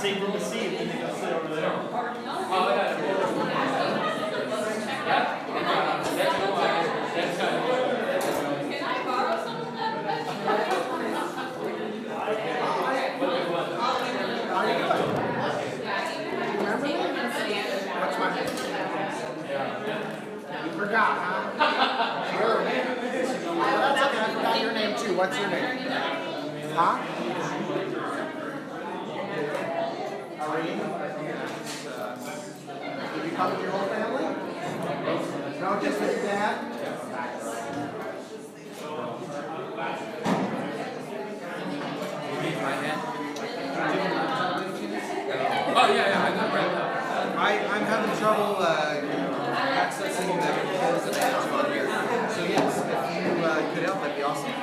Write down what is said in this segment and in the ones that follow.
saved in the seat, and they go sit over there. Can I borrow some of that? What's my name? You forgot, huh? Sure. Well, that's okay. I forgot your name too. What's your name? Huh? Irene? Did you come with your whole family? No, just with your dad? Oh, yeah, I got right. I'm having trouble accessing the controls that I have on here. So yes, if you could help, that'd be awesome.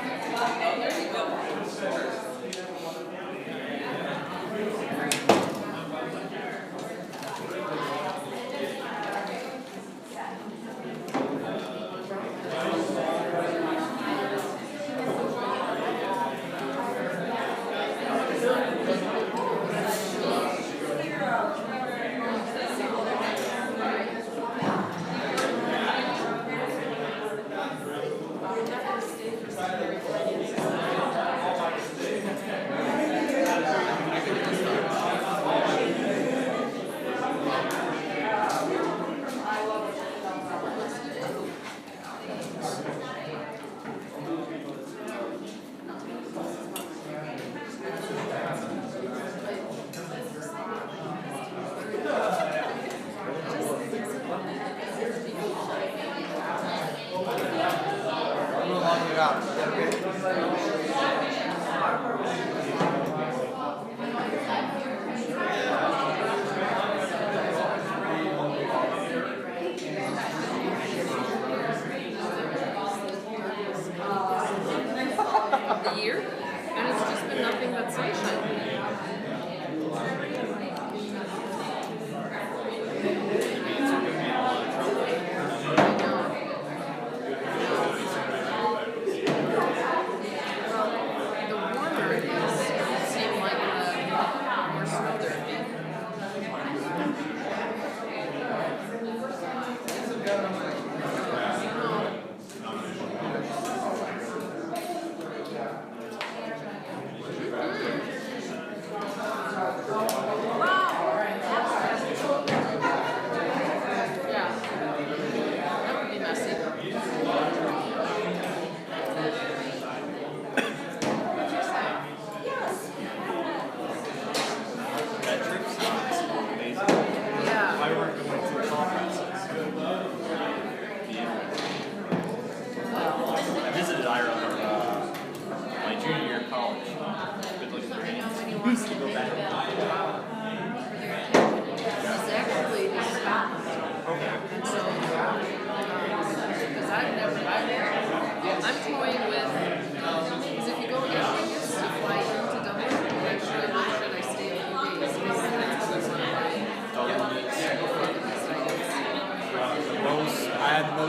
The year, and it's just been nothing but sunshine. The warmer it is, it seems like the more snow there'd be.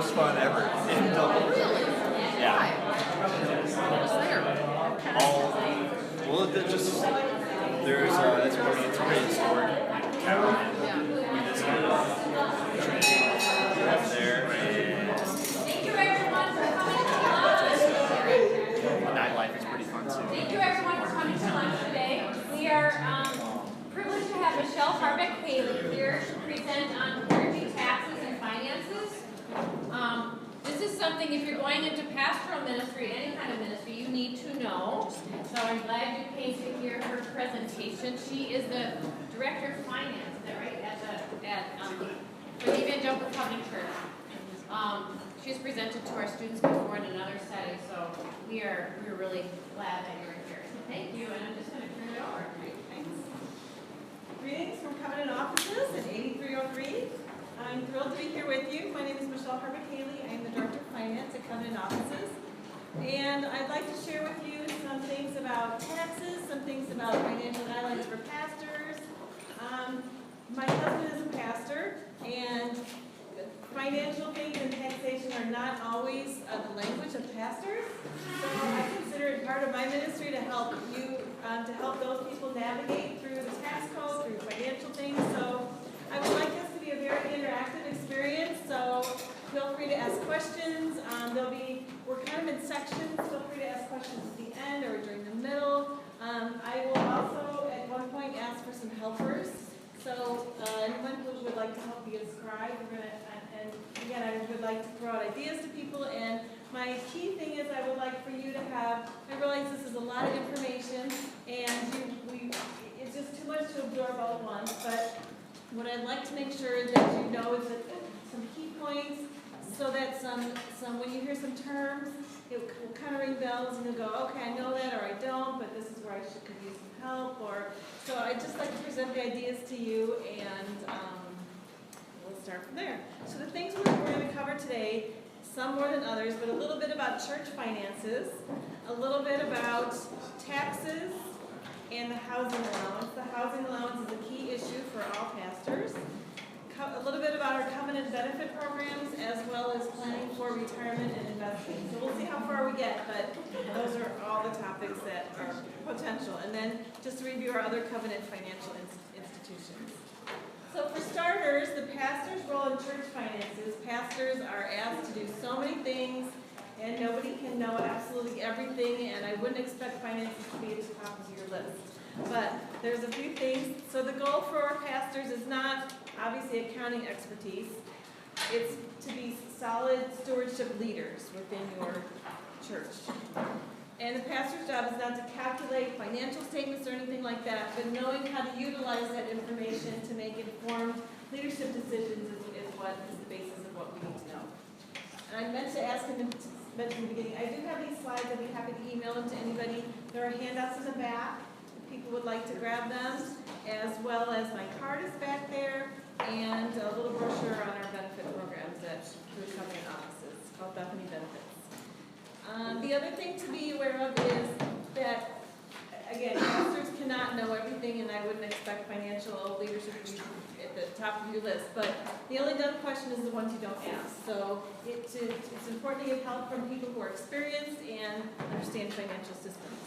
Fun ever in Dublin. Really? Yeah. Why? What was there? Well, there's it's pretty historic town. Yeah. We visited up there, and Thank you everyone for coming to lunch. nightlife is pretty fun too. Thank you everyone for coming to lunch today. We are privileged to have Michelle Harbeck-Haley here to present on clergy, taxes, and finances. This is something, if you're going into pastoral ministry, any kind of ministry, you need to know. So I'm glad you came to hear her presentation. She is the Director of Finance, is that right? For the Evangelical Covenant Church. She's presented to our students before in another setting, so we're really glad that you're here. So thank you, and I'm just going to turn it over. Thanks. Greetings from Covenant Offices at 8303. I'm thrilled to be here with you. My name is Michelle Harbeck-Haley. I am the Director of Finance at Covenant Offices. And I'd like to share with you some things about taxes, some things about financial guidelines for pastors. My husband is a pastor, and financial things and taxation are not always the language of pastors. So I consider it part of my ministry to help you, to help those people navigate through the tax code, through questions at the end or during the middle. I will also at one point ask for some helpers. So anyone who would like to help me get a scribe, and again, I would like to throw out ideas to people. And my key thing is I would like for you to have, I realize this is a lot of information, and it's just too much to absorb all at once, but what I'd like to make sure that you know is that some key points, so that when you hear some terms, it will kind of ring bells and you'll go, okay, I know that or I don't, but this is where I could use some help. So I'd just like to present the ideas to you, and we'll start from there. So the things we're going to cover today, some more than others, but a little bit about church finances, a little bit about taxes, and the housing allowance. The housing allowance is a key issue for all pastors. A little bit about our covenant benefit programs, as well as planning for retirement and investing. So we'll see how far we get, but those are all the topics that are potential. And then just to review our other covenant financial institutions. So for starters, the pastor's role in church finances. Pastors are asked to do so many things, and nobody can know absolutely everything, and I wouldn't expect finances to be at the top of your list. But there's a few things. So the goal for our pastors is not obviously accounting expertise. It's to be solid stewardship leaders within your church. And the pastor's job is not to calculate financial statements or anything like that, but knowing how to utilize that information to make informed leadership decisions is what is the basis of what we need to know. And I meant to ask him mention in the beginning, I do have these slides. I'd be happy to email them to anybody. There are handouts in the back if people would like to grab them, as well as my card is back there, and a little brochure on our benefit programs through covenant offices called Bethany Benefits. The other thing to be aware of is that, again, pastors cannot know everything, and I wouldn't expect financial leadership to be at the top of your list, but the only dumb question is the ones you don't ask. So it's important to get help from people who are experienced and understand financial systems.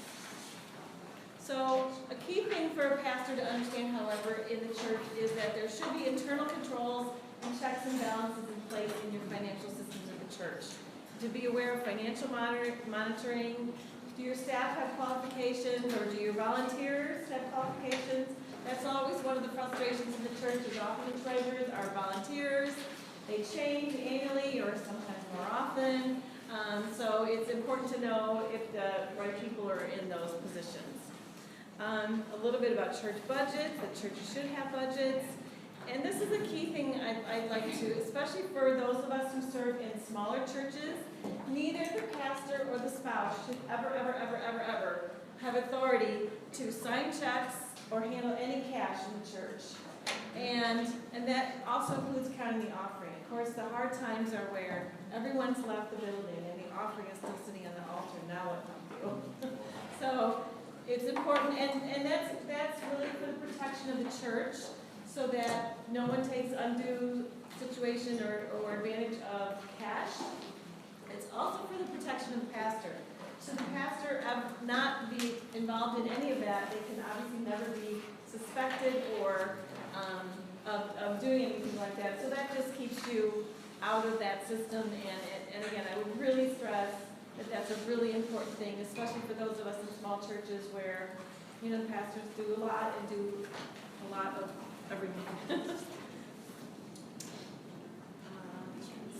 So a key thing for a pastor to understand, however, in the church is that there should be internal controls and checks and balances in place in your financial systems of the church. To be aware of financial monitoring. Do your staff have qualifications, or do your volunteers have qualifications? That's always one of the frustrations in the church, is often the treasurers are volunteers. They change annually or sometimes more often. So it's important to know if the right people are in those positions. A little bit about church budgets. The churches should have budgets. And this is a key thing I'd like to, especially for those of us who serve in smaller churches, neither the pastor or the spouse should ever have authority to sign checks or handle any cash in the church. And that also includes counting the offering. Of course, the hard times are where everyone's left the building and the offering is still sitting on the altar. Now what do? So it's important, and that's really for the protection of the church, so that no one takes undue situation or advantage of cash. It's also for the protection of the pastor. Should the pastor not be involved in any of that, they can obviously never be suspected or of doing anything like that. So that just keeps you out of that system. And again, I would really stress that that's a really important thing, especially for those of us in small churches where, the pastors do a lot and do a lot of everything.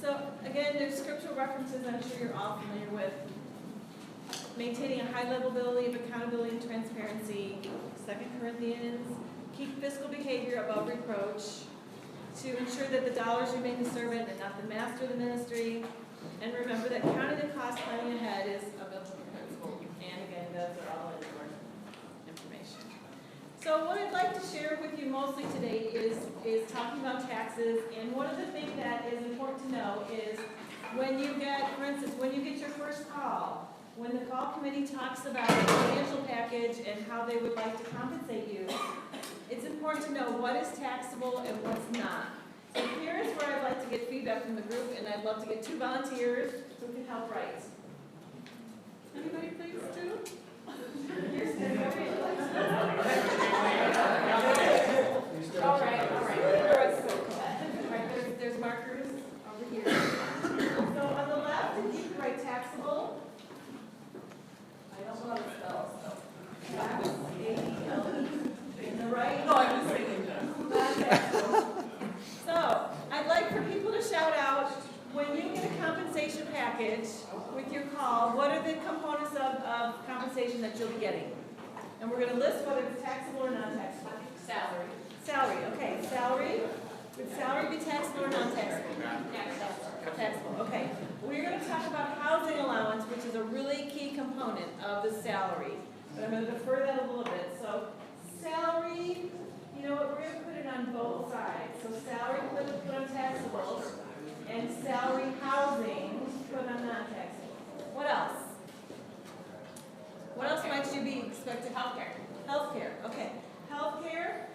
So again, there's scriptural references I'm sure you're all familiar with. Maintaining a high level of accountability and transparency. 2 Corinthians, keep fiscal behavior above reproach. To ensure that the dollars remain the servant and not the master of the ministry. And remember that counting the cost planning ahead is a biblical principle. And again, those are all in your information. So what I'd like to share with you mostly today is talking about taxes. And one of the things that is important to know is when you get, for instance, when you get your first call, when the call committee talks about the financial package and how they would like to compensate you, it's important to know what is taxable and what's not. So here is where I'd like to get feedback from the group, and I'd love to get 2 volunteers who can help write. Anybody please do? Here's all right. There's markers over here. So on the left, you can write taxable. be getting. And we're going to list whether it's taxable or non-taxable. Salary. Salary, okay, salary. Would salary be taxable or non-taxable? Taxable, okay. We're going to talk about housing allowance, which is a really key component of the salary. But I'm going to defer that a little bit. So salary, you know what, we're going to put it on both sides. So salary put on taxable, and salary housing put on non-taxable. What else? What else might you be expected? Healthcare. Healthcare, okay. Healthcare,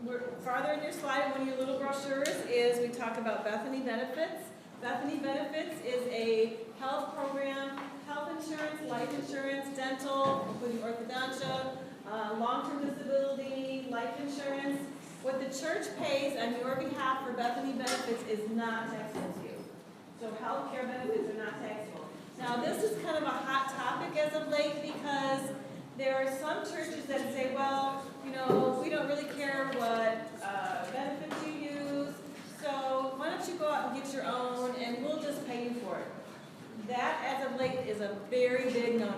we're farther in your slide, in one of your little brochures, is we talk about Bethany Benefits. Bethany Benefits is a health program, health insurance, life insurance, dental, including orthodontia, long-term disability, life insurance. What the church pays on your behalf for Bethany Benefits is not taxable to you. So healthcare benefits are not taxable. Now this is kind of a hot topic as of late because there are some churches that say, well, you know, we don't really care what benefits you use, so why don't you go out and get your own and we'll just pay you for it. That, as of late, is a very big no-no.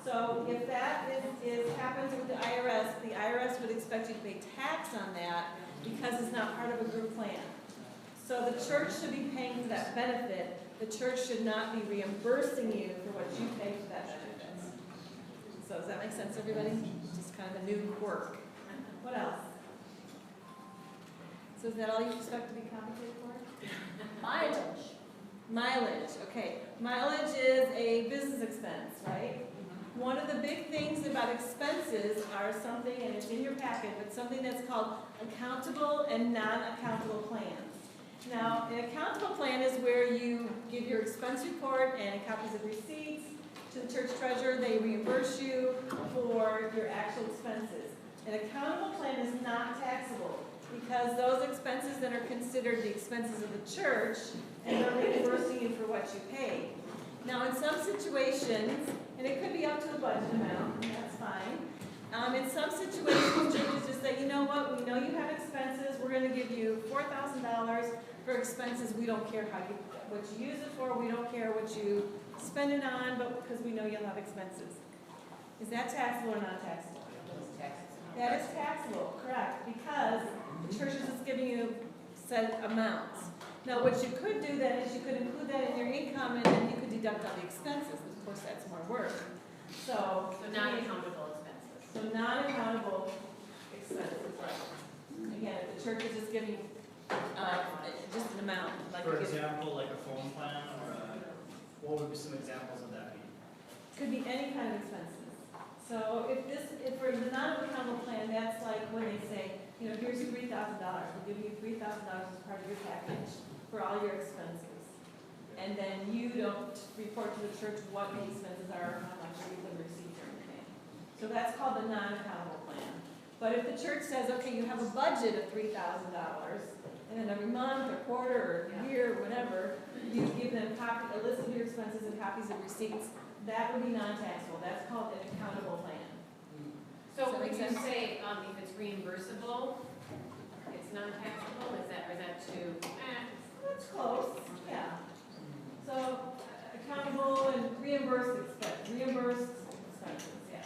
So if that happens with the IRS would expect you to pay tax on that because it's not part of a group plan. So the church should be paying for that benefit. The church should not be reimbursing you for what you pay for that benefit. So does that make sense, everybody? Just kind of a new quirk. What else? So is that all you expect to be compensated for? Mileage. Mileage, okay. Mileage is a business expense, right? One of the big things about expenses are something, and it's in your packet, but something that's called accountable and non-accountable plans. Now, an accountable plan is where you give your expense report and copies of receipts to the church treasurer. They reimburse you for your actual expenses. An accountable plan is not taxable because those expenses then are considered the expenses of the church and they're reimbursing you for what you paid. Now, in some situations, and it could be up to the budget amount, and that's fine. In some situations, churches just say, you know what, we know you have expenses, we're going to give you $4,000 for expenses. We don't care what you use it for, we don't care what you spend it on, but because we know you'll have expenses. Is that taxable or not taxable? That is taxable, correct, because the church is just giving you set amounts. Now, what you could do then is you could include that in your income and then you could deduct all the expenses. Of course, that's more work. So non-accountable expenses. So non-accountable expenses, right. Again, if the church is just giving just an amount. Like For example, like a phone plan or what would be some examples of that? Could be any kind of expenses. So if for the non-accountable plan, that's like when they say, you know, here's $3,000. We're giving you $3,000 as part of your package for all your expenses. And then you don't report to the church what the expenses are, how much you give receipts or anything. So that's called the non-accountable plan. But if the church says, okay, you have a budget of $3,000, and then every month or quarter or year or whatever, you give them a list of your expenses and copies of receipts, that would be non-taxable. That's called an accountable plan. So Does that when make you sense? say if it's reimbursable, it's non-taxable, is that too? That's close, yeah. So accountable and reimbursed expenses, yeah.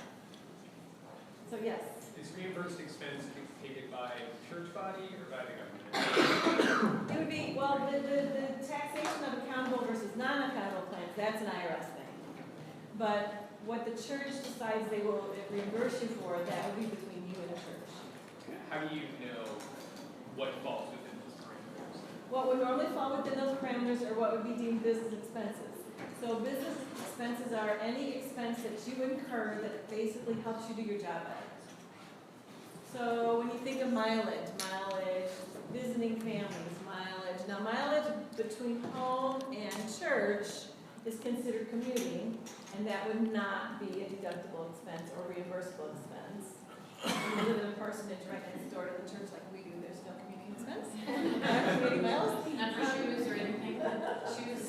So yes. Is reimbursed expense dictated by church body or by the government? It would be, well, the taxation of accountable versus non-accountable plans, that's an IRS thing. But what the church decides they will reimburse you for, that would be between you and the church. How do you know what falls within those parameters? What would normally fall within those parameters are what would be deemed business expenses. So business expenses are any expense that you incur that basically helps you do your job better. So when you think of mileage, visiting families, mileage. Now mileage between home and church is considered commuting, and that would not be a deductible expense or reimbursable expense. If you live in a parsonage right next door to the church like we do, there's no commuting expense. Commuting miles. Not for shoes or anything, shoes.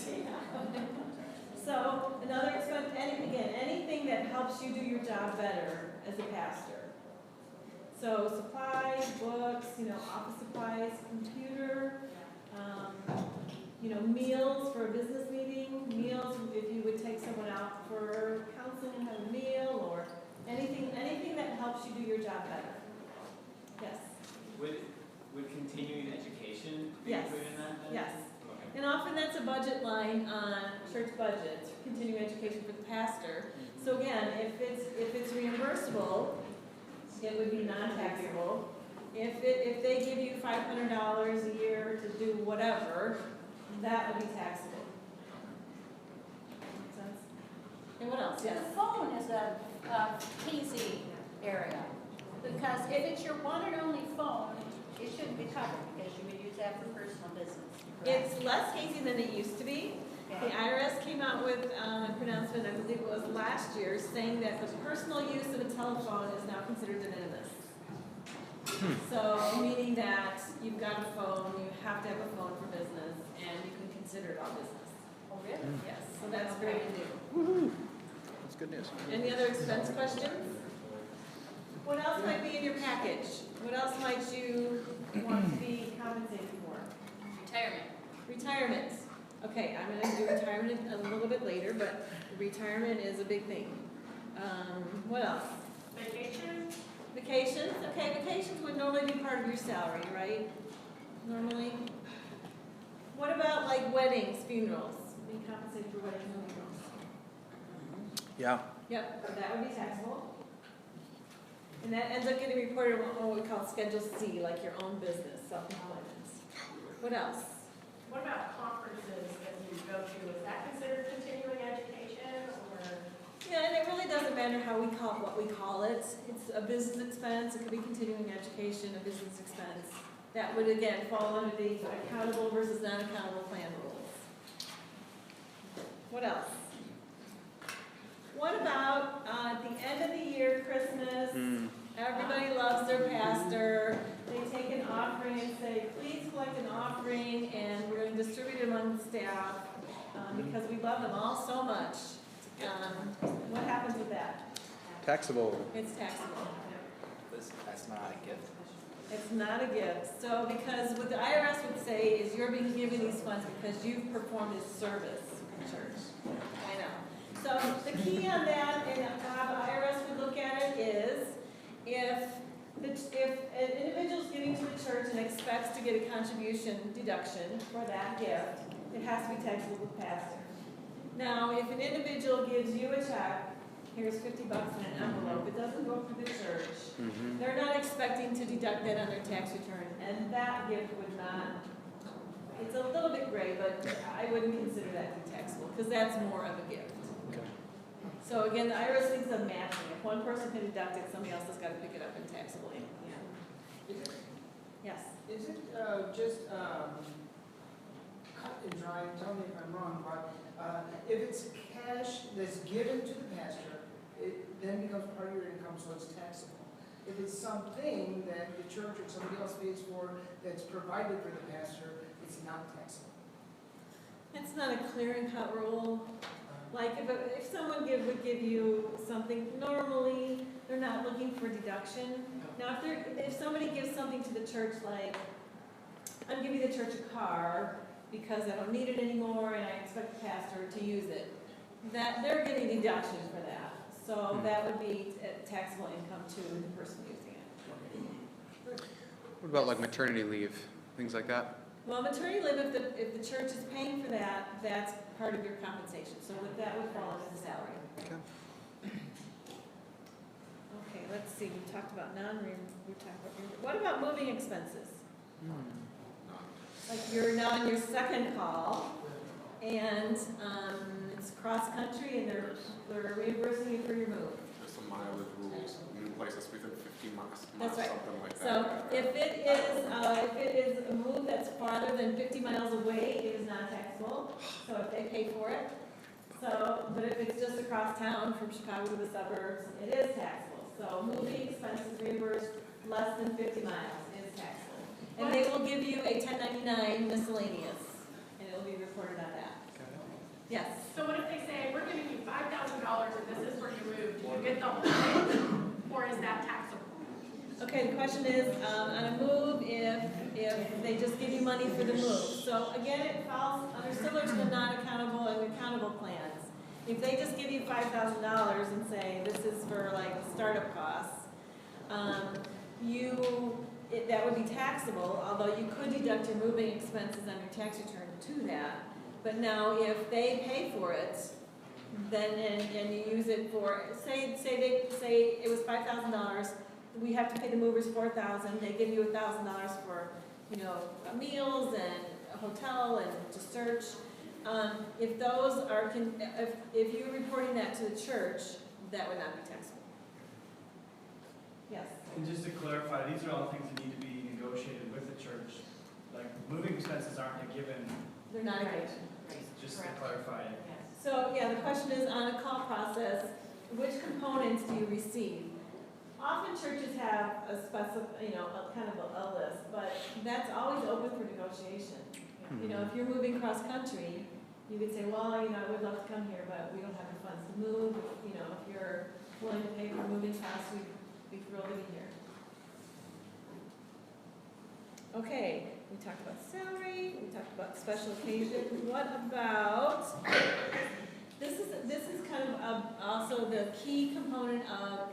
So another expense, anything that helps you do your job better as a pastor. So supplies, books, office supplies, computer, meals for a business meeting, meals if you would take someone out for counseling and have a meal, or anything that helps you do your job better. Yes, Would continuing education be Yes. included in that then? yes. Okay. And often that's a budget line on church budgets, continuing education for the pastor. So again, if it's reimbursable, it would be non-taxable. If they give you $500 a year to do whatever, that would be taxable. Make sense? And what else? Yes? The phone is a hazy area, because if it's your one and only phone, it shouldn't be covered, because you would use that for personal business. correct? It's less hazy than it used to be. The IRS came out with a pronouncement, I believe it was last year, saying that the personal use of a telephone is now considered de minimis. So, meaning that you've got a phone, you have to have a phone for business, and you can consider it all business. Oh, really? Yes, so that's very new. That's good news. Any other expense questions? What else might be in your package? What else might you want to be compensated for? Retirement. Retirement. Okay, I'm gonna do retirement a little bit later, but retirement is a big thing. What else? Vacation? Vacations, okay, vacations would normally be part of your salary, right? Normally. What about like weddings, funerals? Being compensated for weddings and funerals? Yeah. Yep, that would be taxable. And that ends up getting reported on what we call Schedule C, like your own business, self-employment. What else? What about conferences that you go to? Is that considered continuing education, or? Yeah, and it really doesn't matter how we call it, what we call it. It's a business expense, it could be continuing education, a business expense. That would again fall under the accountable versus non-accountable plan rules. What else? What about at the end of the year, Christmas, everybody loves their pastor. They take an offering and say, please collect an offering, and we're going to distribute it among the staff because we love them all so much. What happens with that? Taxable. It's taxable. That's not a gift. It's not a gift. So because what the IRS would say is you're being given these funds because you've performed a service in church. I know. So the key on that and how the IRS would look at it is if an individual's giving to the church and expects to get a contribution deduction for that gift, it has to be taxable to the pastor. Now, if an individual gives you a check, here's $50 in an envelope, it doesn't go through the church, they're not expecting to deduct that on their tax return, and that gift would not, it's a little bit gray, but I wouldn't consider that to be taxable, because that's more of a gift. So again, the IRS thinks of matching. If one person can deduct it, somebody else has got to pick it up in taxable income. Yes? Is it just cut and dry, tell me if I'm wrong, but if it's cash that's given to the pastor, it then becomes part of your income, so it's taxable. If it's something that the church or somebody else pays for that's provided for the pastor, it's not taxable. It's not a clear and cut rule. Like if someone would give you something, normally they're not looking for deduction. Now if somebody gives something to the church, like I'm giving the church a car because I don't need it anymore and I expect the pastor to use it, that they're getting deduction for that. So that would be taxable income to the person using it. What about like maternity leave, things like that? Well, maternity leave, if the church is paying for that, that's part of your compensation. So that would fall under the salary. Okay. Okay, let's see. We talked about what about moving expenses? Like you're now on your second call, and it's cross country, and they're reimbursing you for your move. There's some mileage rules in places within 50 miles, That's right. something like that. So if it is a move that's farther than 50 miles away, it is not taxable. So if they pay for it. So, but if it's just across town from Chicago to the suburbs, it is taxable. So moving expenses reimbursed less than 50 miles is taxable. And they will give you a 1099 miscellaneous, and it will be reported on that. Yes. So what if they say, we're giving you $5,000 and this is where you move? Do you get the whole thing, or is that taxable? Okay, the question is, on a move, if they just give you money for the move. So again, it falls under similar to the non-accountable and accountable plans. If they just give you $5,000 and say, this is for like startup costs, that would be taxable, although you could deduct your moving expenses on your tax return to that. But now if they pay for it, then, and you use it for, say it was $5,000, we have to pay the movers $4,000, they give you $1,000 for, meals and a hotel and to search. If those are, if you're reporting that to the church, that would not be taxable. Yes? And just to clarify, these are all things that need to be negotiated with the church. Like, moving expenses aren't a given, They're not a given. just to clarify. So, yeah, the question is, on a call process, which components do you receive? Often churches have a kind of a list, but that's always open for negotiation. If you're moving cross-country, you could say, well, I would love to come here, but we don't have the funds to move. If you're willing to pay for moving costs, we'd be thrilled to be here. Okay, we talked about salary, we talked about special occasion. What about, this is kind of also the key component of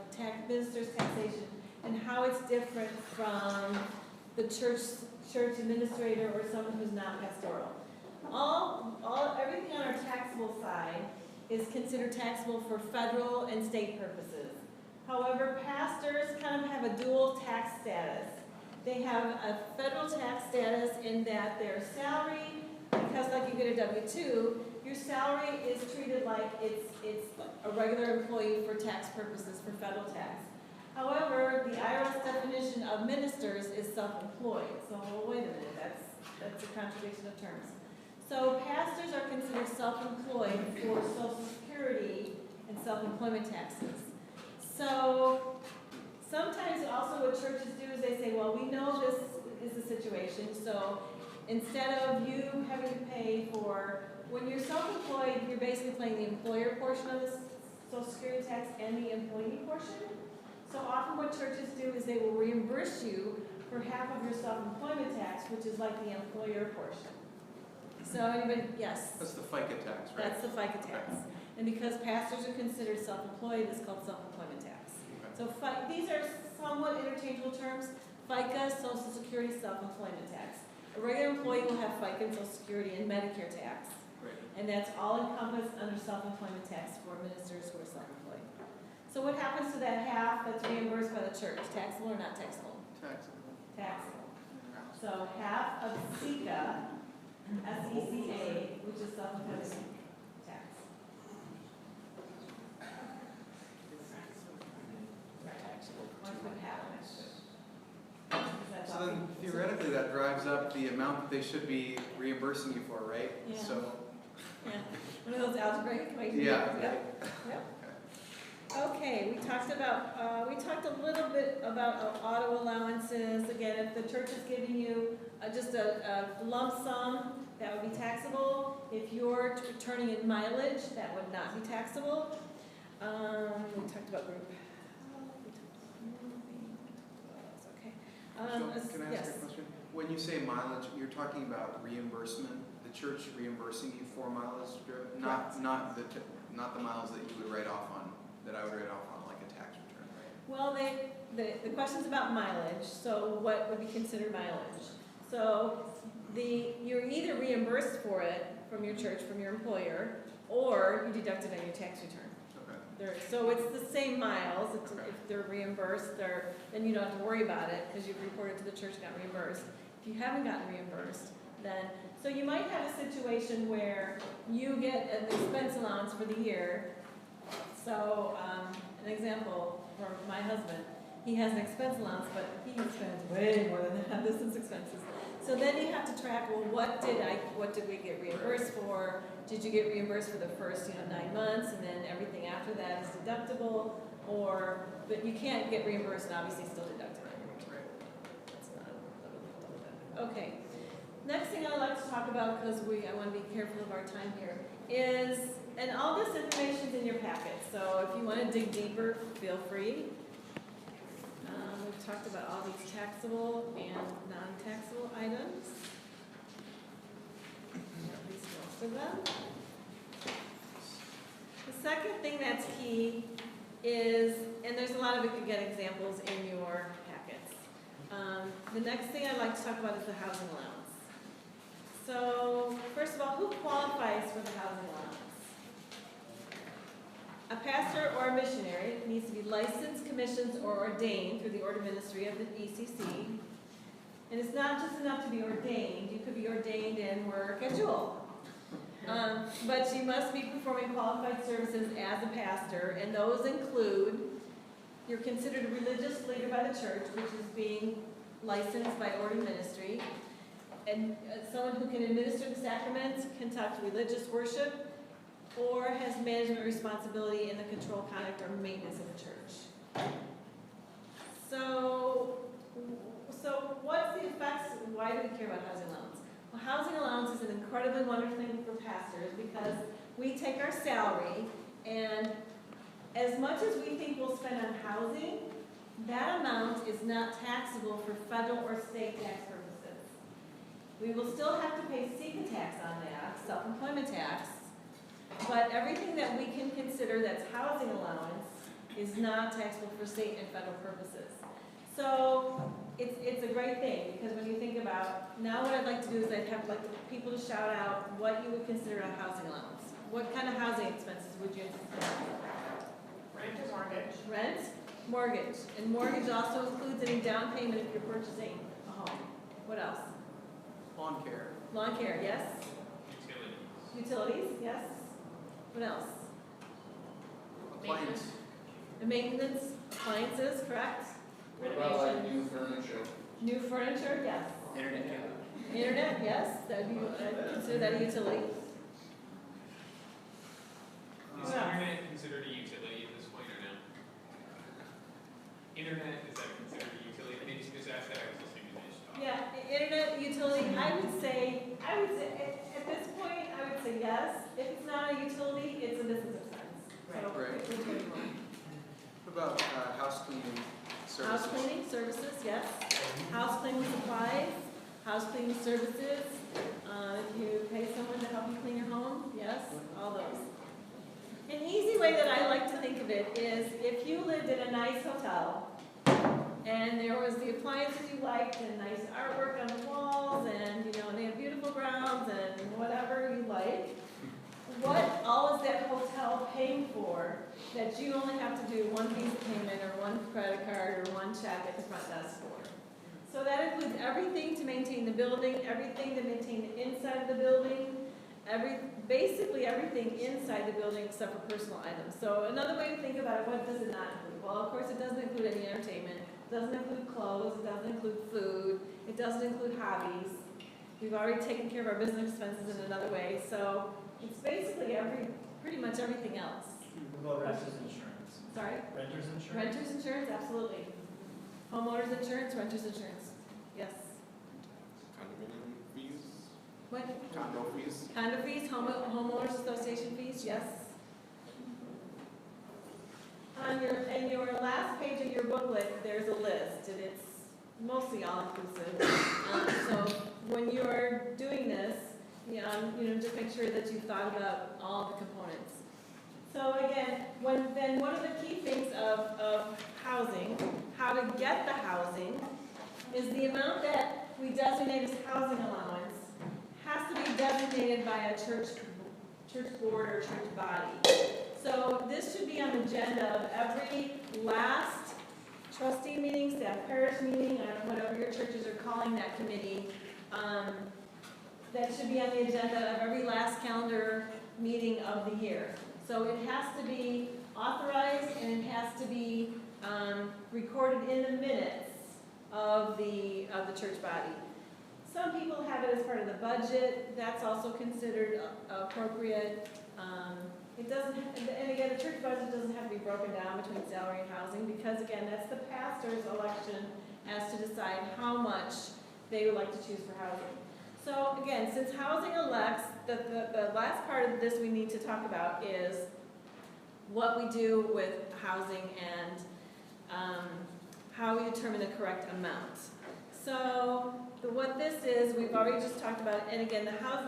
visitors taxation and how it's different from the church administrator or someone who's not pastoral. Everything on our taxable side is considered taxable for federal and state purposes. However, pastors kind of have a dual tax status. They have a federal tax status in that their salary, because like you get a W-2, your salary is treated like it's a regular employee for tax purposes, for federal tax. However, the IRS definition of ministers is self-employed. So wait a minute, that's a contradiction of terms. So pastors are considered self-employed for Social Security and self-employment taxes. So sometimes also what churches do is they say, well, we know this is the situation, so instead of you having to pay for, when you're self-employed, you're basically paying the employer portion of the Social Security tax and the employee portion. So often what churches do is they will reimburse you for half of your self-employment tax, which is like the employer portion. So anybody, yes? That's the FICA tax, right? That's the FICA tax. And because pastors are considered self-employed, it's called self-employment tax. So these are somewhat interchangeable terms. FICA, Social Security, self-employment tax. A regular employee will have FICA and Social Security and Medicare tax. Right. And that's all encompassed under self-employment tax for ministers who are self-employed. So what happens to that half that's reimbursed by the church? Taxable or not taxable? Taxable. Taxable. So half of SECA, S-E-C-A, which is self-employment tax. What would happen? So then theoretically that drives up the amount that they should be reimbursing you for, right? Yeah. So. Yeah, one of those algebraic equations. Yeah. Yep. Okay, we talked a little bit about auto allowances. Again, if the church is giving you just a lump sum, that would be taxable. If you're turning in mileage, that would not be taxable. We talked about group. Okay. Can I ask a question? When you say mileage, you're talking about reimbursement, the church reimbursing you for mileage driven, not the miles that you would write off on, that I would write off on like a tax return, right? Well, the question's about mileage. So what would be considered mileage? So you're either reimbursed for it from your church, from your employer, or you deduct it on your tax return. So it's the same miles. If they're reimbursed, then you don't have to worry about it because you've reported to the church and got reimbursed. If you haven't gotten reimbursed, then, so you might have a situation where you get an expense allowance for the year. So an example for my husband, he has an expense allowance, but he spends way more than that. This is expenses. So then you have to track, well, what did we get reimbursed for? Did you get reimbursed for the first 9 months and then everything after that is deductible? But you can't get reimbursed and obviously still deduct it on your return. That's not okay. Next thing I'd like to talk about, because I want to be careful of our time here, is, and all this information is in your packet, so if you want to dig deeper, feel free. We've talked about all these taxable and non-taxable items. At least most of them. The second thing that's key is, and there's a lot of good examples in your packets. The next thing I'd like to talk about is the housing allowance. So, first of all, who qualifies for the housing allowance? A pastor or a missionary needs to be licensed, commissioned, or ordained through the order ministry of the ECC. And it's not just enough to be ordained. You could be ordained and work at Jewel. But you must be performing qualified services as a pastor, and those include, you're considered a religious leader by the church, which is being licensed by order ministry, and someone who can administer the sacraments, conduct religious worship, or has management responsibility in the control, conduct, or maintenance of the church. So what's the effects? Why do we care about housing allowance? Well, housing allowance is an incredibly wonderful thing for pastors because we take our salary, and as much as we think we'll spend on housing, that amount is not taxable for federal or state tax purposes. We will still have to pay SECA tax on that, self-employment tax, but everything that we can consider that's housing allowance is not taxable for state and federal purposes. So it's a great thing, because when you think about, now what I'd like to do is I'd have like people to shout out what you would consider a housing allowance. What kind of housing expenses would you consider? Rent or mortgage? Rent, mortgage. And mortgage also includes any down payment if you're purchasing a home. What else? Lawn care. Lawn care, yes. Utilities. Utilities, yes. What else? Appliance. And maintenance, appliances, correct? What about like new furniture? New furniture, yes. Internet cable. Internet, yes, that'd be, I'd consider that a utility. Is internet considered a utility at this point or no? Internet, is that considered a utility? I think just asked that, I was listening to this talk. Yeah, internet utility, I would say, at this point, I would say yes. If it's not a utility, it's a business expense. So, Right. it's a good one. What about house cleaning services? House cleaning services, yes. House cleaning supplies, house cleaning services. If you pay someone to help you clean your home, yes, all those. An easy way that I like to think of it is if you lived in a nice hotel and there was the appliances you liked and nice artwork on the walls and, and they had beautiful grounds and whatever you like, what all is that hotel paying for that you only have to do one Visa payment or one credit card or one check at the front desk for? So that includes everything to maintain the building, everything to maintain the inside of the building, basically everything inside the building except for personal items. So another way to think about it, what does it not include? Well, of course, it doesn't include any entertainment. It doesn't include clothes. It doesn't include food. It doesn't include hobbies. We've already taken care of our business expenses in another way. So it's basically pretty much everything else. What about renters insurance? Sorry? Renters insurance? Renters insurance, absolutely. Homeowners insurance, renters insurance. Yes. Condominium fees, What? condo fees. Condo fees, homeowners association fees, yes. In your last page of your booklet, there's a list, and it's mostly all-inclusive. So when you're doing this, just make sure that you've thought about all the components. So again, one of the key things of housing, how to get the housing, is the amount that we designate as housing allowance has to be designated by a church board or church body. So this should be on the agenda of every last trustee meeting, staff parish meeting, whatever your churches are calling that committee. That should be on the agenda of every last calendar meeting of the year. So it has to be authorized and it has to be recorded in the minutes of the church body. Some people have it as part of the budget. That's also considered appropriate. It doesn't, and again, the church budget doesn't have to be broken down between salary and housing because again, that's the pastor's election as to decide how much they would like to choose for housing. So again, since housing elects, the last part of this we need to talk about is what we do with housing and how we determine the correct amount. So what this is, we've already just talked about it, and again,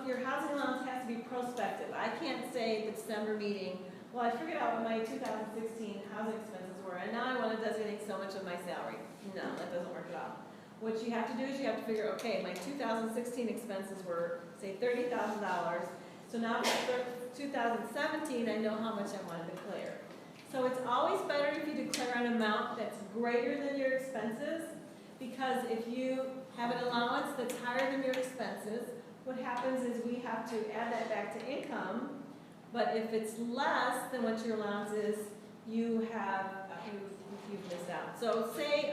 your housing allowance has to be prospective. I can't say at the December meeting, well, I figured out what my 2016 housing expenses were, and now I want to designate so much of my salary. No, that doesn't work at all. What you have to do is you have to figure, okay, my 2016 expenses were, say, $30,000. So now for 2017, I know how much I want to declare. So it's always better if you declare an amount that's greater than your expenses, because if you have an allowance that's higher than your expenses, what happens is we have to add that back to income. But if it's less than what your allowance is, you've missed out. So say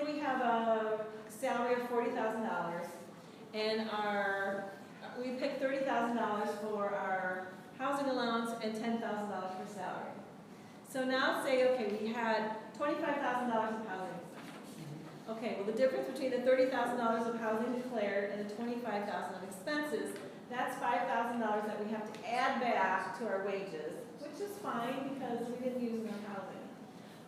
we have a salary of $40,000, and we pick $30,000 for our housing allowance and $10,000 for salary. So now say, okay, we had $25,000 of housing expenses. Okay, well the difference between the $30,000 of housing declared and the $25,000 of expenses, that's $5,000 that we have to add back to our wages, which is fine because we didn't use enough housing.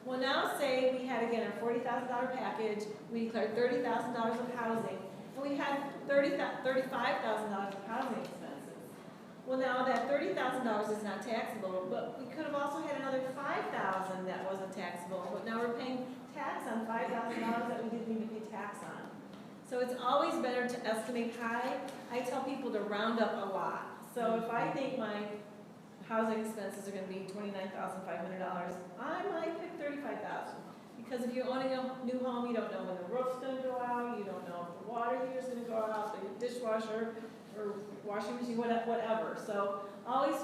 Well, now say we had, again, a $40,000 package, we declared $30,000 of housing, and we had $35,000 of housing expenses. Well, now that $30,000 is not taxable, but we could have also had another $5,000 that wasn't taxable, but now we're paying tax on $5,000 that we didn't even pay tax on. So it's always better to estimate high. I tell people to round up a lot. So if I think my housing expenses are going to be $29,500, I might pick $35,000. Because if you're owning a new home, you don't know when the roof's going to go out, you don't know if the water heater's going to go out, the dishwasher or washing machine, whatever. So always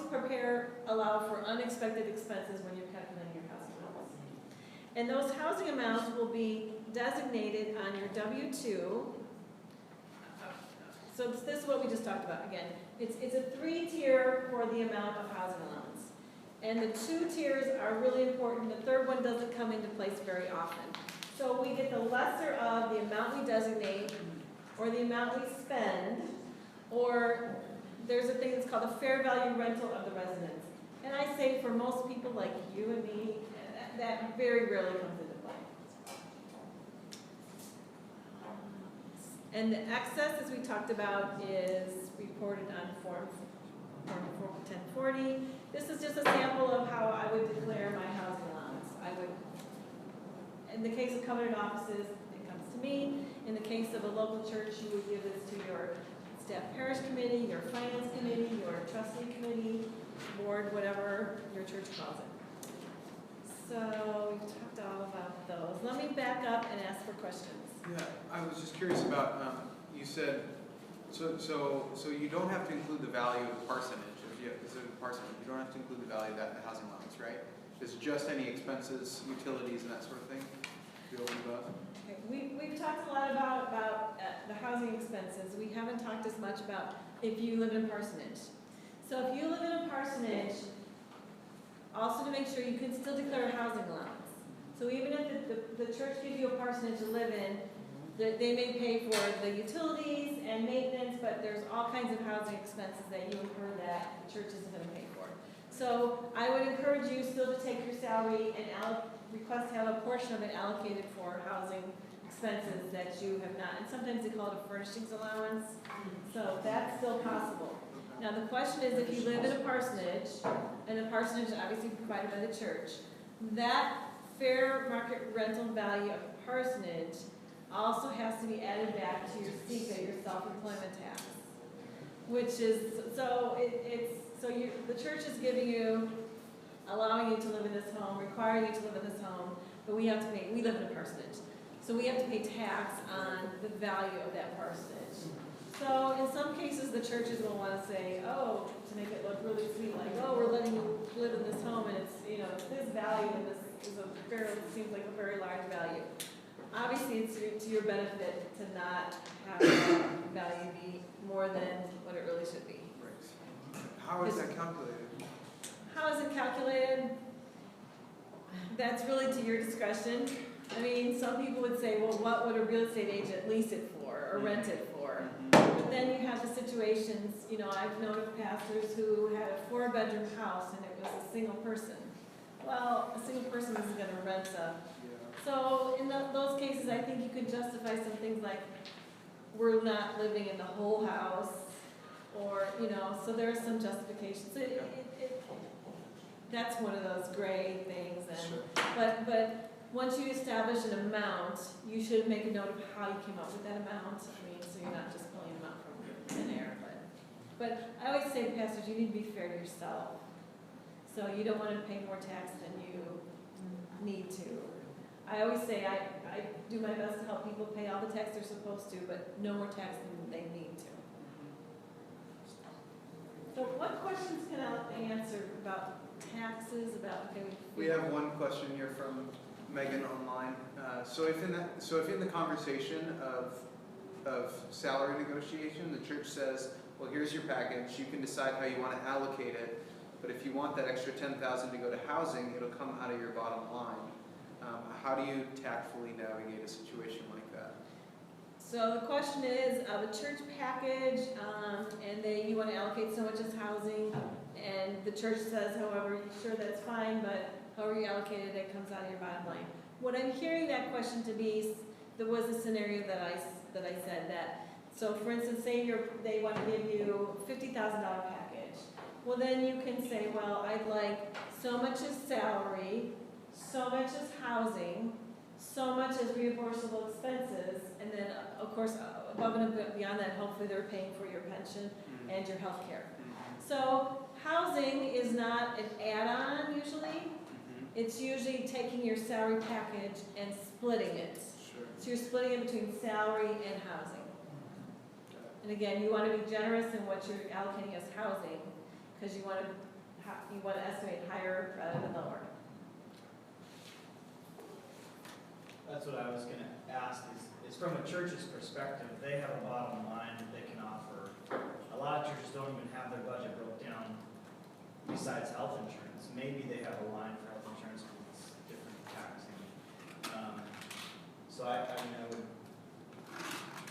allow for unexpected expenses when you're calculating your housing amounts. And those housing amounts will be designated on your W-2. So this is what we just talked about again. It's a 3-tier for the amount of housing allowance. And the 2 tiers are really important. The third one doesn't come into place very often. So we get the lesser of the amount we designate, or the amount we spend, or there's a thing that's called a fair value rental of the residence. And I say for most people like you and me, that very rarely comes into play. And the excess, as we talked about, is reported on Form 1040. This is just a sample of how I would declare my housing allowance. In the case of covenant offices, it comes to me. In the case of a local church, you would give this to your staff parish committee, your finance committee, your trustee committee, board, whatever your church calls it. So we've talked all about those. Let me back up and ask for questions. Yeah, I was just curious about, you said, so you don't have to include the value of the parsonage. If it's a parsonage, you don't have to include the value of that in the housing allowance, right? It's just any expenses, utilities, and that sort of thing? You open above? Okay, we've talked a lot about the housing expenses. We haven't talked as much about if you live in a parsonage. So if you live in a parsonage, also to make sure you can still declare a housing allowance. So even if the church gives you a parsonage to live in, they may pay for the utilities and maintenance, but there's all kinds of housing expenses that you incur that the church isn't going to pay for. So I would encourage you still to take your salary and request to have a portion of it allocated for housing expenses that you have not. And sometimes they call it a furnishings allowance. So that's still possible. Now the question is, if you live in a parsonage, and the parsonage is obviously provided by the church, that fair market rental value of the parsonage also has to be added back to your SECA, your self-employment tax, which is, the church is giving you, allowing you to live in this home, requiring you to live in this home, but we live in a parsonage. So we have to pay tax on the value of that parsonage. So in some cases, the churches will want to say, oh, to make it look really sweet, like, oh, we're letting you live in this home, and it's, it's this value, and this is seems like a very large value. Obviously, it's to your benefit to not have that value be more than what it really should be. Right. How is that calculated? How is it calculated? That's really to your discretion. I mean, some people would say, well, what would a real estate agent lease it for or rent it for? But then you have the situations, I've known of pastors who had a 4-bedroom house and it was a single person. Well, a single person isn't going to rent a So in those cases, I think you could justify some things like, we're not living in the whole house, or, you know, so there are some justifications. That's one of those gray things, and, but once you establish an amount, you should make a note of how you came up with that amount. I mean, so you're not just pulling them out from thin air, but I always say, pastors, you need to be fair to yourself. So you don't want to pay more tax than you need to. I always say I do my best to help people pay all the tax they're supposed to, but no more tax than they need to. So what questions can I answer about taxes, about, okay, We have one question here from Megan online. So if in the conversation of salary negotiation, the church says, well, here's your package, you can decide how you want to allocate it, but if you want that extra $10,000 to go to housing, it'll come out of your bottom line. How do you tactfully navigate a situation like that? so the question is, of a church package, and you want to allocate so much as housing, and the church says, however, sure, that's fine, but however you allocate it, it comes out of your bottom line. What I'm hearing that question to be, there was a scenario that I said that, so for instance, say they want to give you $50,000 package. Well, then you can say, well, I'd like so much as salary, so much as housing, so much as reimbursable expenses, and then, of course, above and beyond that, hopefully they're paying for your pension and your health care. So housing is not an add-on usually. It's usually taking your salary package and splitting it. Sure. So you're splitting it between salary and housing. And again, you want to be generous in what you're allocating as housing, because you want to estimate higher rather than lower. That's what I was gonna ask, is from a church's perspective, they have a bottom line that they can offer. A lot of churches don't even have their budget broke down besides health insurance. Maybe they have a line for health insurance because it's different taxing. So I mean,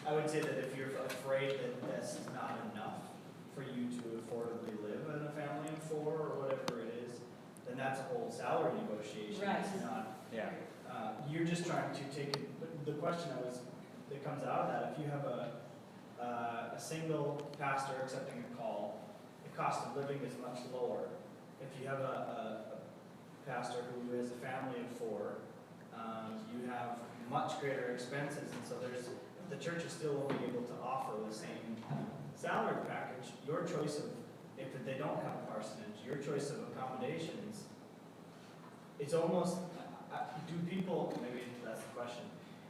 I would say that if you're afraid that this is not enough for you to affordably live in a family of four or whatever it is, then that's a whole salary negotiation. Right. It's not, Yeah. you're just trying to take it, but the question that comes out of that, if you have a single pastor accepting a call, the cost of living is much lower. If you have a pastor who has a family of four, you have much greater expenses, and so the church is still only able to offer the same salary package. Your choice of, if they don't have a parsonage, your choice of accommodations, it's almost, do people, maybe that's the question,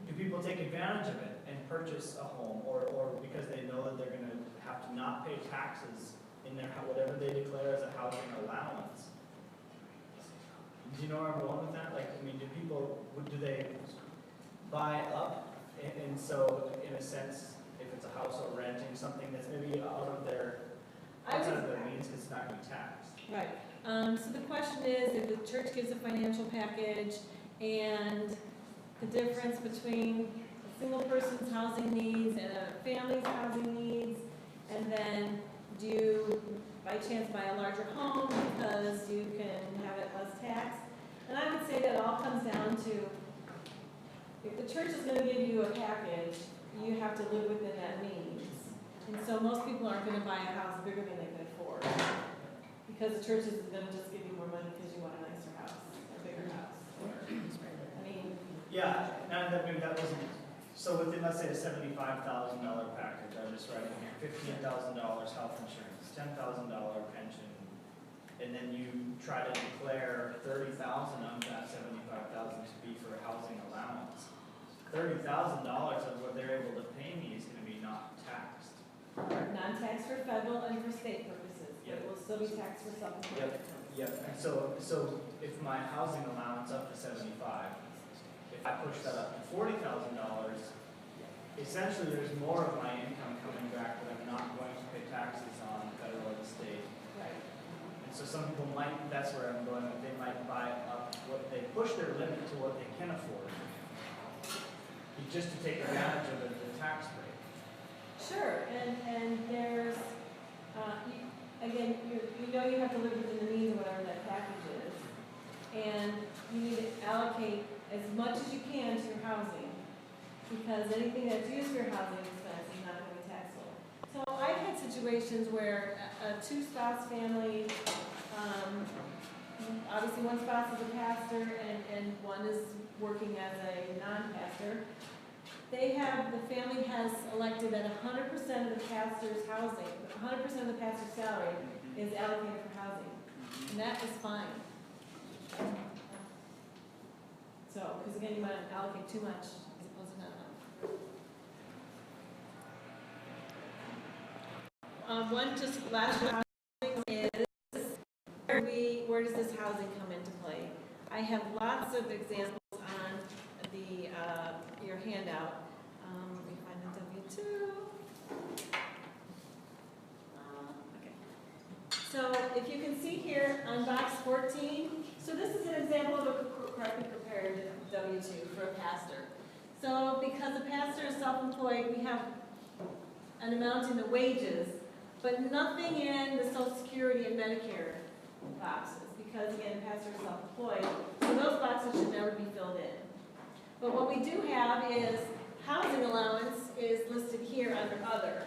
do people take advantage of it and purchase a home, or because they know that they're going to have to not pay taxes in their, whatever they declare as a housing allowance? Do you know where I'm going with that? Like, I mean, do they buy up? And so, in a sense, if it's a house or renting something that's maybe outside of their means, it's not going to be taxed. Right. So the question is, if the church gives a financial package and the difference between a single person's housing needs and a family's housing needs, and then do you, by chance, buy a larger home because you can have it less taxed? And I would say that all comes down to, if the church is going to give you a package, you have to live within that means. And so most people aren't going to buy a house bigger than they can afford, because the church is going to just give you more money because you want a nicer house, a bigger house. I mean, Yeah, and maybe that wasn't, so within, let's say, a $75,000 package, I'm just writing here, $15,000 health insurance, $10,000 pension, and then you try to declare $30,000 of that $75,000 to be for a housing allowance. $30,000 of what they're able to pay me is going to be not taxed. non-tax for federal and for state purposes, but it will still be taxed for supplemental. Yep. And so if my housing allowance up to 75, if I push that up to $40,000, essentially there's more of my income coming back that I'm not going to pay taxes on, federal or the state. Right. And so some people might, that's where I'm going, they might buy up what they push their limit to what they can afford, just to take advantage of the tax break. Sure, and there's, again, you know you have to live within the means of whatever that package is, and you need to allocate as much as you can to your housing, because anything that's used for your housing expense is not going to be taxable. So I've had situations where a two-spouse family, obviously one spouse is a pastor and one is working as a non-pastor. The family has elected that 100% of the pastor's housing, 100% of the pastor's salary is allocated for housing. And that is fine. So, because again, you might allocate too much as opposed to not enough. One just last housing is, where does this housing come into play? I have lots of examples on the your handout. Let me find the W-2. Okay. So if you can see here on box 14, so this is an example of a correctly prepared W-2 for a pastor. So because a pastor is self-employed, we have an amount in the wages, but nothing in the Social Security and Medicare boxes, because again, pastor is self-employed, so those boxes should never be filled in. But what we do have is housing allowance is listed here under other.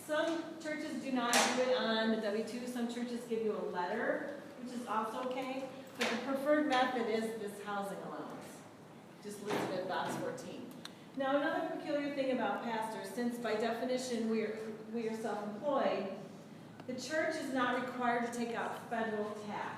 Some churches do not do it on the W-2. Some churches give you a letter, which is also okay. But the preferred method is this housing allowance, just listed at box 14. Now, another peculiar thing about pastors, since by definition we are self-employed, the church is not required to take out federal tax.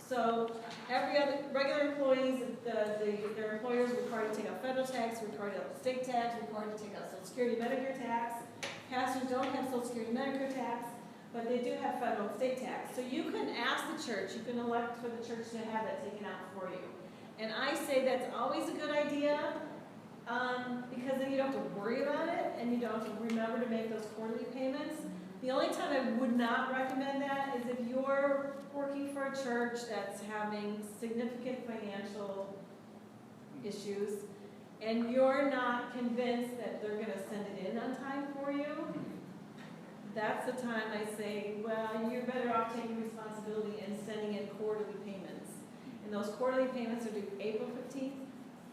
So every other regular employees, their employers are required to take out federal tax, required to take out state tax, required to take out Social Security, Medicare tax. Pastors don't have Social Security, Medicare tax, but they do have federal and state tax. So you can ask the church, you can elect for the church to have that taken out for you. And I say that's always a good idea, because then you don't have to worry about it, and you don't have to remember to make those quarterly payments. The only time I would not recommend that is if you're working for a church that's having significant financial issues, and you're not convinced that they're going to send it in on time for you. That's the time I say, well, you're better off taking responsibility and sending in quarterly payments. And those quarterly payments are due April 15th,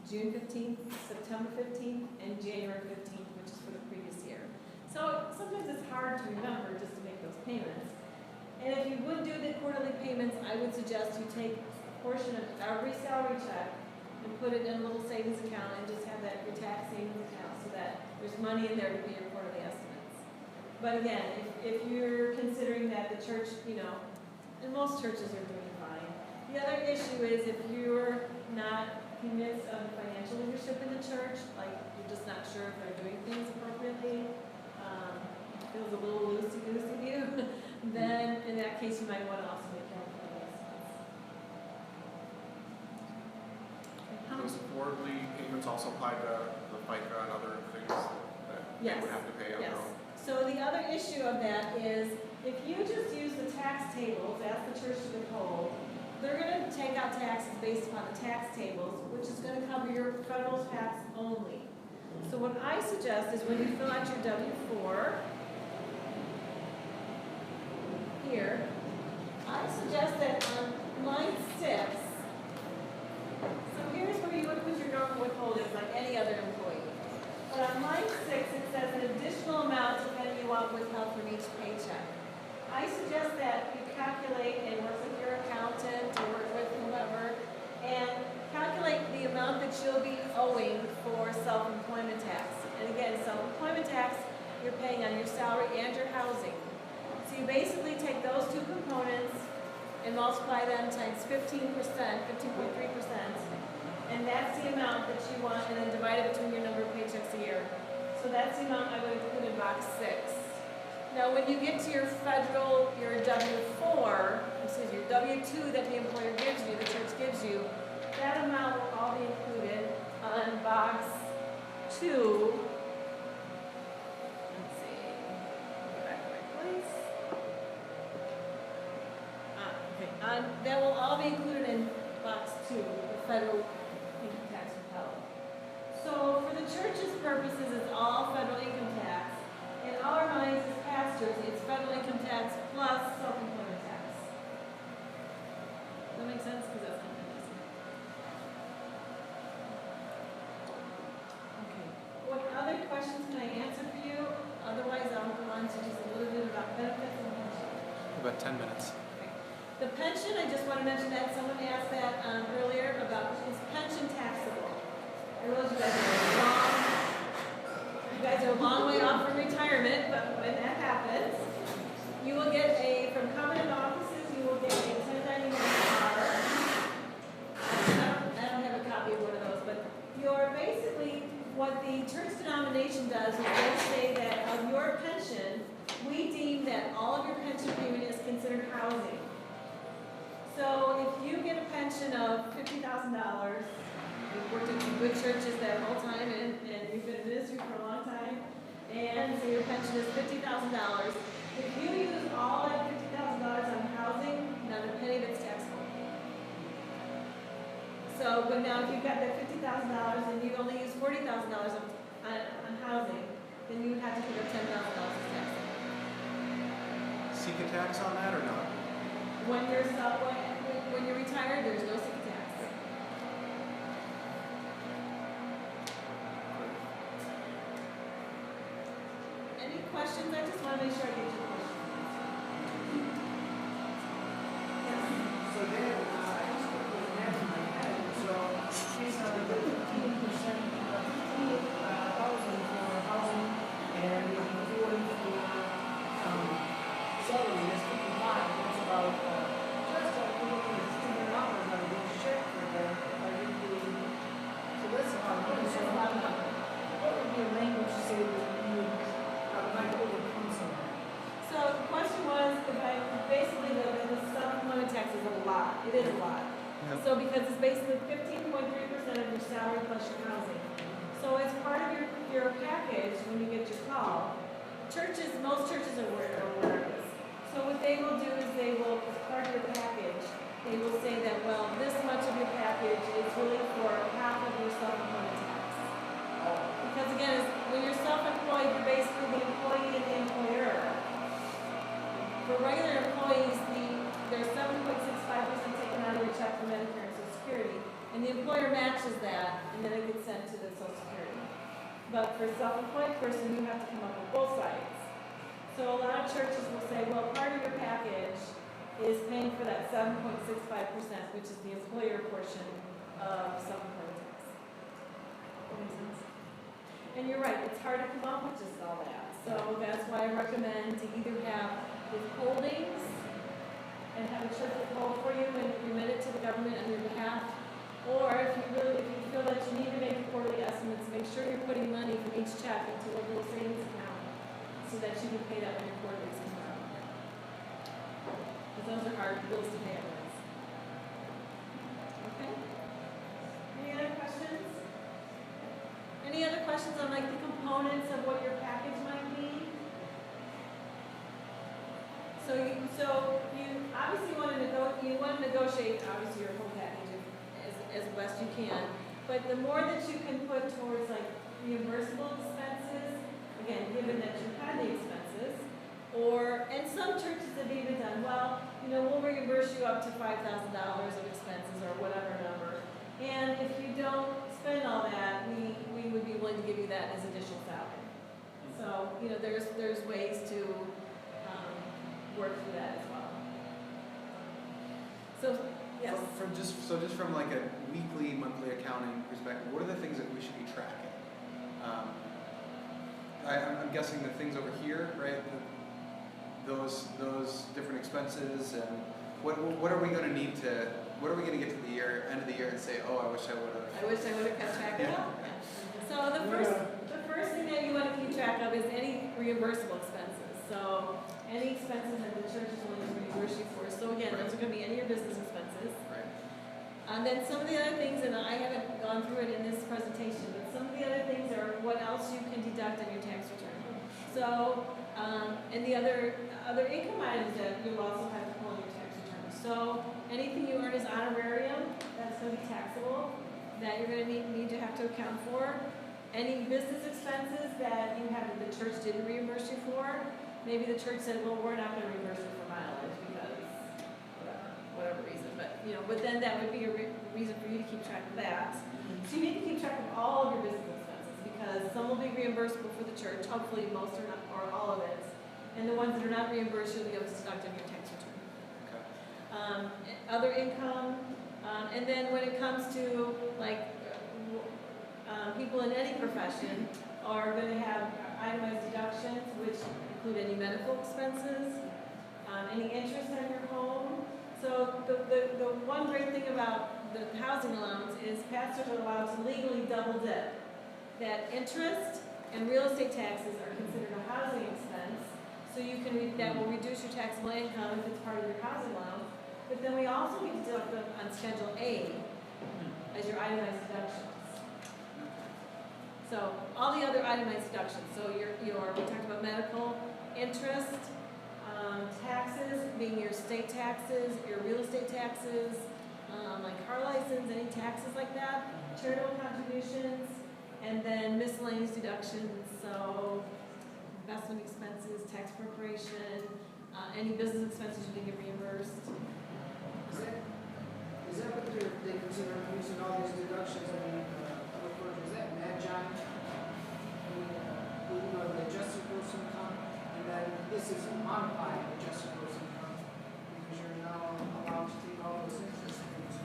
June 15th, September 15th, and January 15th, which is for the previous year. So sometimes it's hard to remember just to make those payments. And if you would do the quarterly payments, I would suggest you take a portion of every salary check and put it in a little savings account and just have that your tax savings account so that there's money in there to pay your quarterly estimates. But again, if you're considering that the church, and most churches are doing fine. The other issue is if you're not convinced of the financial leadership in the church, like you're just not sure if they're doing things appropriately, feels a little loosey-goosey to you, then in that case you might want to also make your own Those quarterly payments also apply to the FICA and other things that they would have to pay on their own? So the other issue of that is if you just use the tax tables, ask the church to withhold, they're going to take out taxes based upon the tax tables, which is going to cover your federal tax only. So what I suggest is when you fill out your W-4, here, I suggest that on line 6, so here's where you would put your normal withholdings like any other employee. But on line 6, it says an additional amount depending you want withheld from each paycheck. I suggest that you calculate and work with your accountant or work with whoever and calculate the amount that you'll be owing for self-employment tax. And again, self-employment tax, you're paying on your salary and your housing. So you basically take those two components and multiply them times 15%, 15.3%, and that's the amount that you want, and then divide it between your number of paychecks a year. So that's the amount I would include in box 6. Now when you get to your federal, your your W-2 that the employer gives you, the church gives you, that amount will all be included on box 2. Let's see, go back to my place. Okay, that will all be included in box 2, the federal income tax withheld. So for the church's purposes, it's all federal income tax. In our minds as pastors, it's federal income tax plus self-employment tax. Does that make sense? Because that's not confusing. questions can I answer for you? Otherwise, I'll go on to just a little bit about benefits and pension. About 10 minutes. The pension, I just want to mention that someone asked that earlier about is pension taxable? I realize you guys are a long way off from retirement, but when that happens, you will get from Covenant Offices, you will get a 1099 card. I don't have a copy of one of those, but you're basically, what the church denomination does is they say that of your pension, we deem that all of your pension payment is considered housing. So if you get a pension of $50,000, you've worked in good churches that whole time and you've been in ministry for a long time, and so your pension is $50,000. If you use all that $50,000 on housing, not a penny of it's taxable. So, but now if you've got that $50,000 and you only use $40,000 on housing, then you would have to pick up $10,000 as taxable. Seek a tax on that or not? When you're retired, there's no sick tax. Any questions? I just want to make sure I get your questions. Yes. So then, I just put the math in my head, so she's on the 15%, 15,000 for housing, and if you do it for, salary, that's 55, that's about, just $200 on a good check for that, so that's about money, so what would be a language to say that you might overcome some of that? So the question was, basically the self-employment tax is a lot. It is a lot. Yep. So because it's basically 15.3% of your salary plus your housing. So as part of your package, when you get your call, most churches are aware of this. So what they will do is they will, as part of your package, they will say that, well, this much of your package is really for half of your self-employment tax. Because again, when you're self-employed, you're basically the employee and the employer. For regular employees, there's 7.65% taken out of your check for Medicare and Social Security, and the employer matches that, and then it gets sent to the Social Security. But for a self-employed person, you have to come up with both sides. So a lot of churches will say, well, part of your package is paying for that 7.65%, which is the employer portion of self-employed tax. That makes sense? And you're right, it's hard to come up with just all that. So that's why I recommend to either have withholdings and have a church withhold for you and remit it to the government on your behalf. Or if you feel that you need to make quarterly estimates, make sure you're putting money from each check into a little savings account so that you can pay that when your quarterly comes out. Because those are hard bills to pay otherwise. Okay? Any other questions? Any other questions on like the components of what your package might be? So you obviously want to negotiate obviously your whole package as best you can. But the more that you can put towards like reimbursable expenses, again, given that you had the expenses, and some churches have even done, well, we'll reimburse you up to $5,000 of expenses or whatever number. And if you don't spend all that, we would be willing to give you that as additional salary. So, there's ways to work through that as well. So, yes. Just from like a weekly, monthly accounting perspective, what are the things that we should be tracking? I'm guessing the things over here, right? Those different expenses, and what are we going to need to? What are we going to get to the end of the year and say, oh, I wish I would have. I wish I would have kept track of that. So the first thing that you want to keep track of is any reimbursable expenses. So any expenses that the church is willing to reimburse you for. So again, those are going to be any of your business expenses. Right. And then some of the other things, and I haven't gone through it in this presentation, but some of the other things are what else you can deduct on your tax return. So, and the other income items that you'll also have to pull on your tax return. So anything you earn as honorarium, that's going to be taxable, that you're going to need to have to account for. Any business expenses that the church didn't reimburse you for, maybe the church said, well, we're not going to reimburse you for mileage because whatever reason. But then that would be a reason for you to keep track of that. So you need to keep track of all of your business expenses because some will be reimbursable for the church, hopefully most are not, or all of it. And the ones that are not reimbursed, you'll be able to deduct on your tax return. Other income, and then when it comes to like people in any profession are going to have itemized deductions, which include any medical expenses, any interest on your home. So the one great thing about the housing allowance is pastors are allowed to legally double dip. That interest and real estate taxes are considered a housing expense, so you can that will reduce your taxable income if it's part of your housing allowance. But then we also get to deduct them on Schedule A as your itemized deductions. So all the other itemized deductions. So we talked about medical, interest, taxes being your state taxes, your real estate taxes, like car license, any taxes like that, charitable contributions, and then miscellaneous deductions. So investment expenses, tax preparation, any business expenses you can get reimbursed. Is that what they consider using all these deductions? I mean, is that magi? The adjusted gross income, and then this is modified adjusted gross income because you're now allowed to take all those interest things.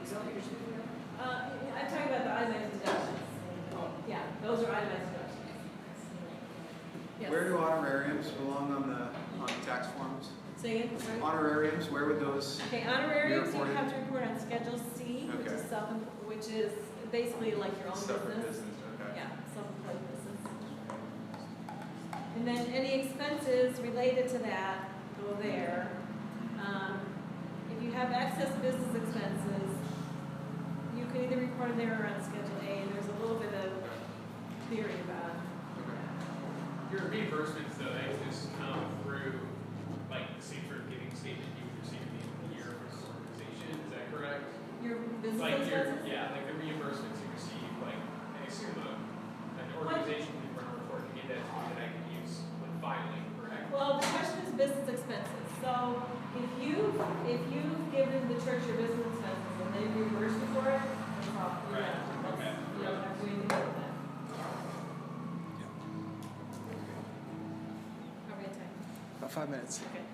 Is that what you're saying? I'm talking about the itemized deductions. Oh. Yeah, those are itemized deductions. Yes. Where do honorariums belong on the tax forms? Say again, sorry? Honorariums, where would those? Okay, honorariums you reported? have to report on Schedule C, Okay. which is basically like your own Separate business. business, okay. Yeah, self-employed business. And then any expenses related to that go there. If you have excess business expenses, you can either report it there or on Schedule A, and there's a little bit of theory about it. Your reimbursements, though, they just come through, like, the same sort of giving statement you would receive at the end of the year from an organization, is that correct? Your business Like expenses? like the reimbursements you receive, like, I assume an organization can run a report to get that to me that I can use when filing, correct? Well, the question is business expenses. So if you've given the church your business expenses and they reimburse you for it, it's all free. Right, okay. You don't have to do anything with that. How many time? About 5 minutes. Okay.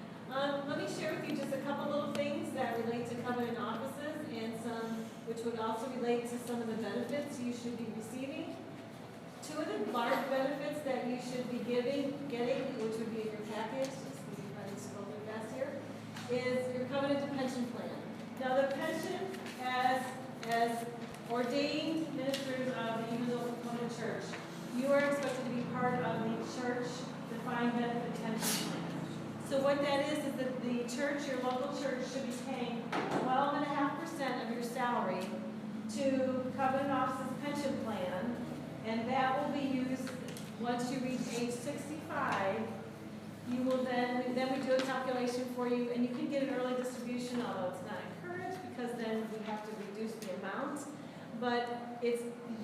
Let me share with you just a couple little things that relate to covenant offices and some which would also relate to some of the benefits you should be receiving. Two of the large benefits that you should be getting, which would be in your package, just because you're scrolling fast here, is your covenant to pension plan. Now the pension, as ordained ministers of the Evangelical Covenant Church, you are expected to be part of the church defined benefit pension plan. So what that is that the church, your local church, should be paying 12.5% of your salary to Covenant Office's pension plan, and that will be used once you reach age 65. You will then we do a calculation for you, and you can get an early distribution, although it's not encouraged because then we have to reduce the amount. But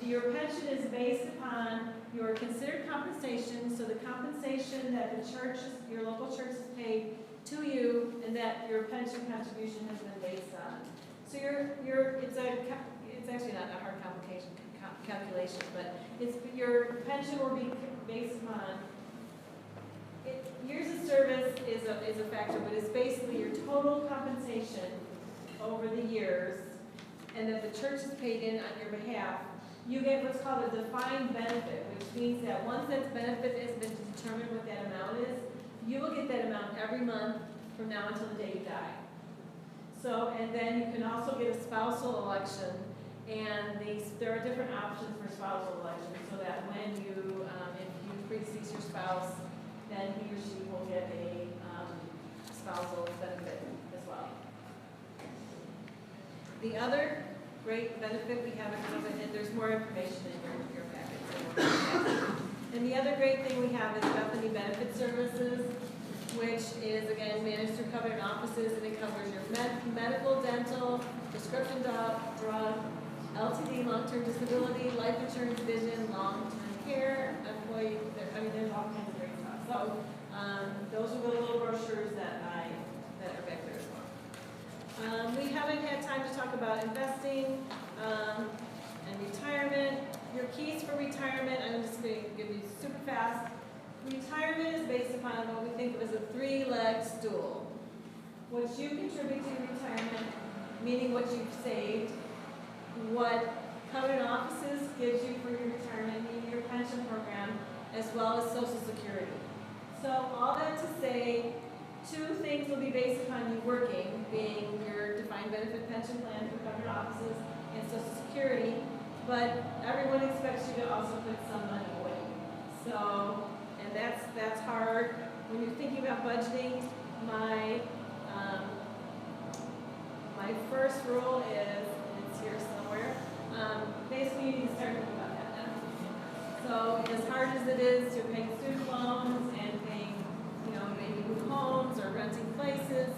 your pension is based upon your considered compensation, so the compensation that the church, your local church has paid to you, and that your pension contribution has been based on. So it's actually not a hard calculation, but your pension will be based upon. Years of service is a factor, but it's basically your total compensation over the years, and that the church has paid in on your behalf. You get what's called a defined benefit, which means that once that benefit has been determined what that amount is, you will get that amount every month from now until the day you die. So, and then you can also get a spousal election, and there are different options for spousal election, so that when if you predecease your spouse, then he or she will get a spousal benefit as well. The other great benefit we have in covenant, and there's more information in your packet. And the other great thing we have is Bethany Benefit Services, which is, again, managed through covenant offices, and it covers your medical, dental, prescription drug, LTD, long-term disability, life insurance, vision, long-term care, employee, there's all kinds of great stuff. So those are the little brochures that are back there as well. We haven't had time to talk about investing and retirement. your keys for retirement, I'm just going to give you super fast. Retirement is based upon what we think of as a three-leg stool. What you contribute to your retirement, meaning what you've saved, what Covenant Offices gives you for your retirement, meaning your pension program, as well as Social Security. So all that to say, two things will be based upon you working, being your defined benefit pension plan for Covenant Offices and Social Security, but everyone expects you to also put some money away. So, and that's hard. When you're thinking about budgeting, my first rule is, and it's here somewhere, basically you need to start thinking about that now. So as hard as it is, you're paying student loans and paying, maybe new homes or renting places,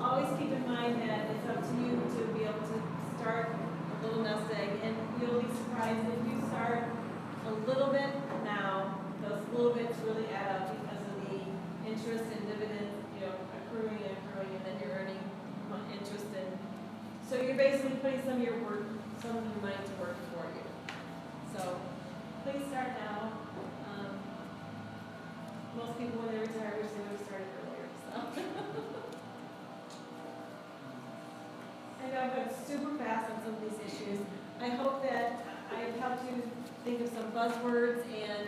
always keep in mind that it's up to you to be able to start a little nest egg, and you'll be surprised if you start a little bit now, those little bits really add up because of the interest and dividends, accruing, and then you're earning interest in. So you're basically putting some of your money to work for you. So please start now. Most people when they retire wish they would have started earlier. So I know I've got super fast on some of these issues. I hope that I've helped you think of some buzzwords and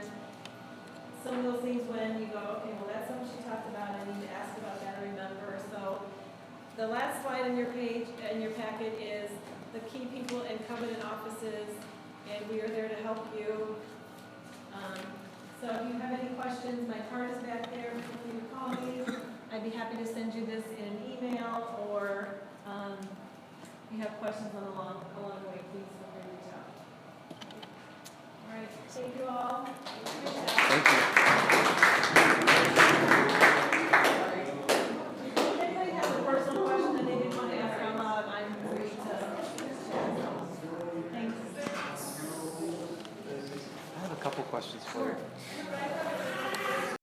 some of those things when you go, okay, well that's something she talked about, I need to ask about that or remember. So the last slide on your page, in your packet, is the key people in Covenant Offices, and we are there to help you. So if you have any questions, my card is back there, feel free to call me. I'd be happy to send you this in an email, or if you have questions along the way, please feel free to reach out. All right, thank you all. Thank you. If anybody has a personal question that they didn't want to ask out loud, I'm free to share. Thanks. I have a couple questions for you.